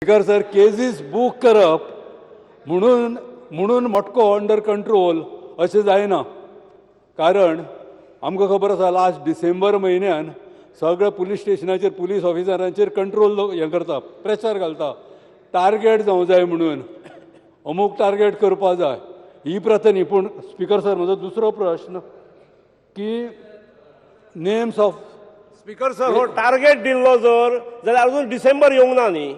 Speaker sir, cases book करप म्हणून मटको under control अशें जायना. कारण आमकां खबर आसा लास्ट डिसेंबर म्हयन्यान सगळ्या पुलीस स्टेशनाचेर पुलीस ऑफिसरांचेर कंट्रोल हें करता, प्रेशर घालता, टार्गेट जावं जाय म्हणून, अमूक टार्गेट करपा जाय, ही प्रथा न्ही. पूण स्पीकर सर, म्हजो दुसरो प्रश्न की नेम्स ऑफ स्पीकर सर, हो टार्गेट दिल्लो जाल्यार अजून डिसेंबर येवंक ना न्ही.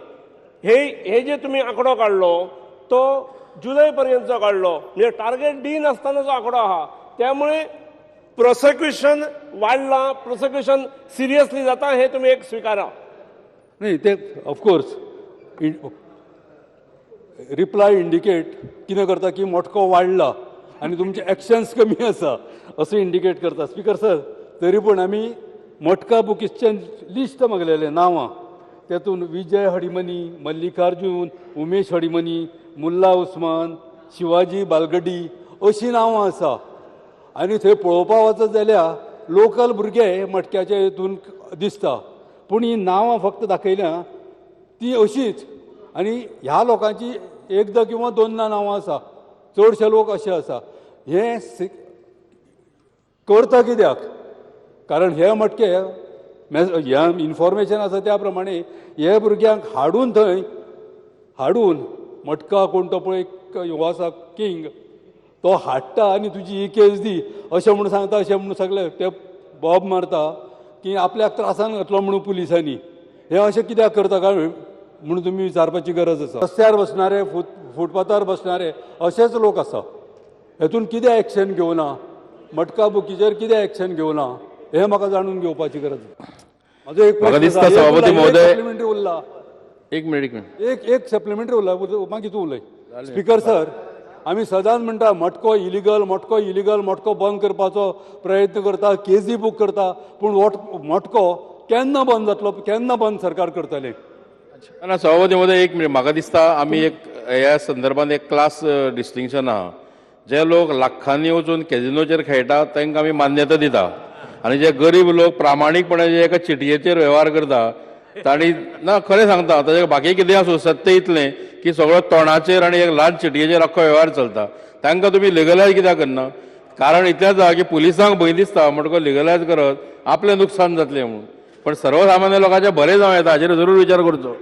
हे जे तुम्ही आंकडो काढलो तो जुलै पर्यंतचो काढलो, म्हणजे टार्गेट दिनासतनाचो आंकडो आहा. त्यामुळे प्रोसिक्युशन वाडला, प्रोसिक्युशन सिरियसली जाता, हे तुम्ही एक स्वीकारा. नाही, ते ऑफकोर्स रिप्लाय इंडिकेट कितें करता की मटको वाडला आनी तुमचे एक्शन्स कमी आसा असं इंडिकेट करता. स्पीकर सर, तरी पूण आमी मटका बुकीसचे लिस्ट मागलेलें नांवां, तेतून विजय हडिमनी, मल्लिकार्जून, उमेश हडिमनी, मुल्ला उस्मान, शिवाजी बालगडी अशीं नांवां आसा. आनी थंय पळोवपा वचत जाल्यार लोकल भुरगे मटक्याच्या हितून दिसता, पूण ही नांवां फक्त दाखयल्या ती अशीच. आनी ह्या लोकांची एकदां किंवा दोनदां नांवां आसा, चडशे लोक अशे आसा. हे करता कित्याक? कारण हे मटके ह्या इन्फॉर्मेशन आसा त्या प्रमाणे हे भुरग्यांक हाडून मटका कोण तो पळय हो आसा किंग, तो हाडटा आनी तुजी ही केस दी अशें म्हणून सांगता. अशें म्हणून सगळे ते बॉब मारता की आपल्याक त्रासान घातलो म्हणून पुलिसांनी. हे अशें कित्याक करता काय म्हणून तुमी विचारपाची गरज आसा. रस्त्यार बसणारे, फुटपाथार बसणारे अशेच लोक आसा. हेतून कितें एक्शन घेवना, मटका बुकीचेर कितें एक्शन घेवना, हे म्हाका जाणून घेवपाची गरज आसा. म्हजो एक सप्लिमेंटरी उरला, एक सप्लिमेंटरी उरला, मागीर तूं उलय. स्पीकर सर, आमी सदांच म्हणटा मटको इलिगल, मटको बंद करपाचो प्रयत्न करता, केसी बूक करता, पूण मटको केन्ना बंद जातलो, केन्ना बंद सरकार करतले? सभापती महोदय, एक मिनिट. म्हाका दिसता आमी एक ह्या संदर्भात एक क्लास डिस्टिंक्शन आहा. जे लोक लाखांनी वचून कॅझिनोचेर खेळटात तांकां आमी मान्यता दिता, आनी जे गरीब लोक प्रामाणीकपणे जे एका चिटयेचेर वेव्हार करता ताणी ना खरें सांगता, ताजे बाकी कितें आसूं, सत्य इतलें की सगळो तोंडाचेर आनी एक ल्हान चिटयेचेर आख्खो वेव्हार चलता. तांकां तुमी लिगलायज कित्याक करना? कारण इतलेंच आहा की पुलिसांक भंय दिसता म्हणटकूच लिगलायज करत आपलें नुकसान जातलें म्हणून. पण सर्वसामान्य लोकांचें बरें जावं येता हाचेर जरूर विचार करचो.